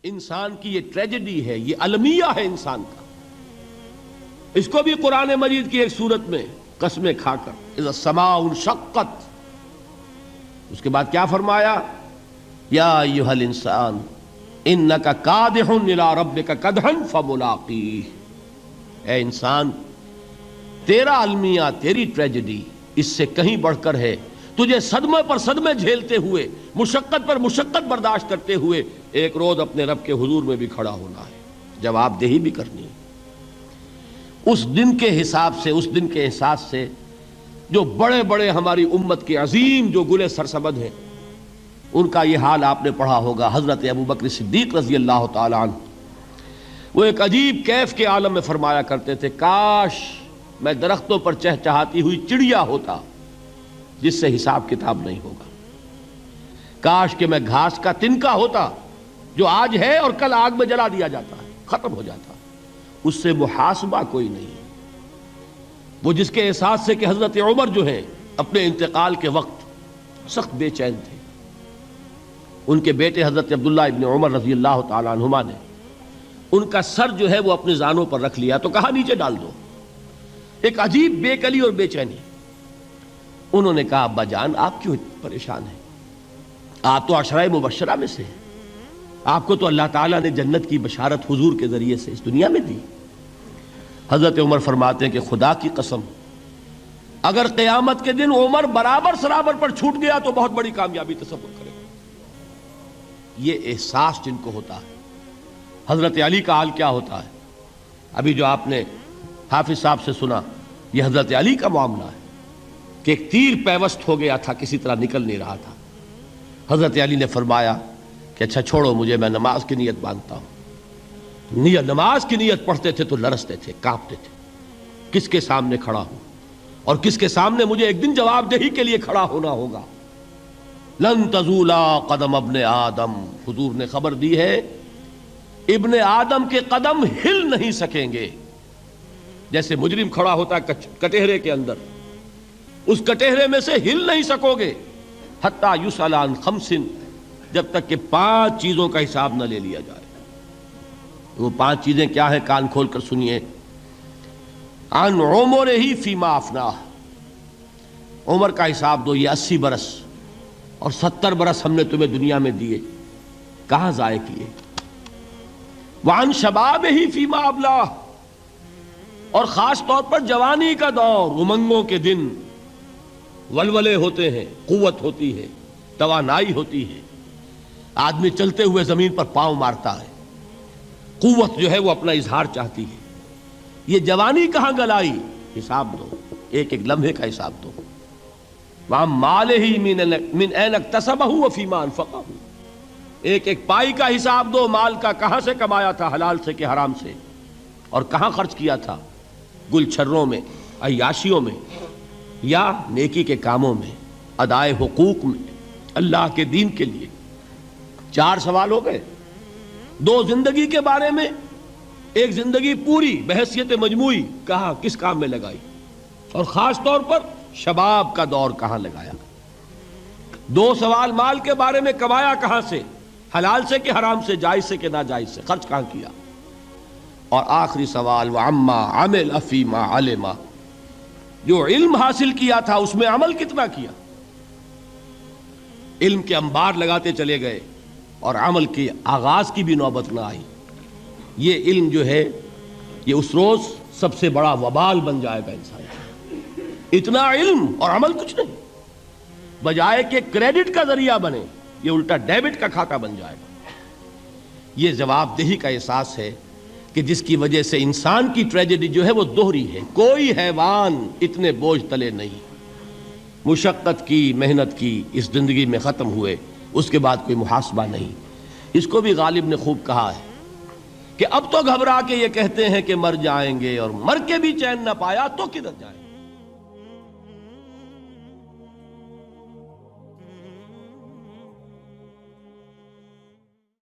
انسان کی یہ ٹریجڈی ہے، یہ المیہ ہے انسان کا. اس کو بھی قرآن مجید کی ایک سورت میں قسمیں کھا کر اذا السماء انشقت، اس کے بعد کیا فرمایا؟ یا ایھا الانسان انک کادح الی ربک کدحا فملاقیہ. اے انسان، تیرا المیہ، تیری ٹریجڈی اس سے کہیں بڑھ کر ہے. تجھے صدمے پر صدمے جھیلتے ہوئے، مشقت پر مشقت برداشت کرتے ہوئے ایک روز اپنے رب کے حضور میں بھی کھڑا ہونا ہے، جواب دہی بھی کرنی ہے. اس دن کے حساب سے، اس دن کے احساس سے جو بڑے بڑے ہماری امت کے عظیم جو گلے سرسبد ہیں، ان کا یہ حال آپ نے پڑھا ہوگا. حضرت ابوبکر صدیق رضی اللہ تعالی عنہ وہ ایک عجیب کیف کے عالم میں فرمایا کرتے تھے، کاش میں درختوں پر چہچہاتی ہوئی چڑیا ہوتا جس سے حساب کتاب نہیں ہوگا. کاش کہ میں گھاس کا تنکا ہوتا جو آج ہے اور کل آگ میں جلا دیا جاتا ہے، ختم ہو جاتا، اس سے محاسبہ کوئی نہیں. وہ جس کے احساس سے کہ حضرت عمر جو ہیں اپنے انتقال کے وقت سخت بے چین تھے. ان کے بیٹے حضرت عبداللہ ابن عمر رضی اللہ تعالی عنہما نے ان کا سر جو ہے وہ اپنے زانوں پر رکھ لیا تو کہا نیچے ڈال دو. ایک عجیب بے کلی اور بے چینی. انہوں نے کہا ابا جان آپ کیوں پریشان ہیں؟ آپ تو عشرہ مبشرہ میں سے ہیں، آپ کو تو اللہ تعالیٰ نے جنت کی بشارت حضور کے ذریعے سے اس دنیا میں دی. حضرت عمر فرماتے ہیں کہ خدا کی قسم اگر قیامت کے دن عمر برابر سرابر پر چھوٹ گیا تو بہت بڑی کامیابی تصور کرے. یہ احساس جن کو ہوتا ہے. حضرت علی کا حال کیا ہوتا ہے؟ ابھی جو آپ نے حافظ صاحب سے سنا، یہ حضرت علی کا معاملہ ہے کہ ایک تیر پیوست ہو گیا تھا، کسی طرح نکل نہیں رہا تھا. حضرت علی نے فرمایا کہ اچھا چھوڑو مجھے، میں نماز کی نیت باندھتا ہوں. نماز کی نیت پڑھتے تھے تو لرزتے تھے، کانپتے تھے. کس کے سامنے کھڑا ہوں اور کس کے سامنے مجھے ایک دن جواب دہی کے لیے کھڑا ہونا ہوگا. لن تزولا قدم ابن آدم، حضور نے خبر دی ہے ابن آدم کے قدم ہل نہیں سکیں گے. جیسے مجرم کھڑا ہوتا ہے کٹہرے کے اندر، اس کٹہرے میں سے ہل نہیں سکو گے حتی یسأل عن خمس، جب تک کہ 5 چیزوں کا حساب نہ لے لیا جائے. وہ 5 چیزیں کیا ہیں؟ کان کھول کر سنیے. عن عمرہ فیما افناہ، عمر کا حساب دو. یہ 80 برس اور 70 برس ہم نے تمہیں دنیا میں دیے، کہاں ضائع کیے. وعن شبابہ فیما ابلاہ، اور خاص طور پر جوانی کا دور، امنگوں کے دن، ولولے ہوتے ہیں، قوت ہوتی ہے، توانائی ہوتی ہے، آدمی چلتے ہوئے زمین پر پاؤں مارتا ہے، قوت جو ہے وہ اپنا اظہار چاہتی ہے. یہ جوانی کہاں گلائی؟ حساب دو، ایک ایک لمحے کا حساب دو. وہاں مالہ من این اکتسبہ وفیما انفقہ، ایک ایک پائی کا حساب دو. مال کا کہاں سے کمایا تھا، حلال سے کہ حرام سے، اور کہاں خرچ کیا تھا، گل چھروں میں، عیاشیوں میں، یا نیکی کے کاموں میں، ادائے حقوق میں، اللہ کے دین کے لیے. 4 سوال ہو گئے. 2 زندگی کے بارے میں، ایک زندگی پوری بحیثیت مجموعی کہاں کس کام میں لگائی، اور خاص طور پر شباب کا دور کہاں لگایا. 2 سوال مال کے بارے میں، کمایا کہاں سے، حلال سے کہ حرام سے، جائز سے کہ ناجائز سے، خرچ کہاں کیا. اور آخری سوال وعما عمل فیما علم، جو علم حاصل کیا تھا اس میں عمل کتنا کیا. علم کے انبار لگاتے چلے گئے اور عمل کے آغاز کی بھی نوبت نہ آئی. یہ علم جو ہے یہ اس روز سب سے بڑا وبال بن جائے گا انسان. اتنا علم اور عمل کچھ نہیں، بجائے کہ کریڈٹ کا ذریعہ بنے یہ الٹا ڈیبٹ کا کھاتا بن جائے گا. یہ جواب دہی کا احساس ہے کہ جس کی وجہ سے انسان کی ٹریجڈی جو ہے وہ دوہری ہے. کوئی حیوان اتنے بوجھ تلے نہیں، مشقت کی، محنت کی، اس زندگی میں ختم ہوئے، اس کے بعد کوئی محاسبہ نہیں. اس کو بھی غالب نے خوب کہا ہے کہ اب تو گھبرا کے یہ کہتے ہیں کہ مر جائیں گے، اور مر کے بھی چین نہ پایا تو کدھر جائیں گے.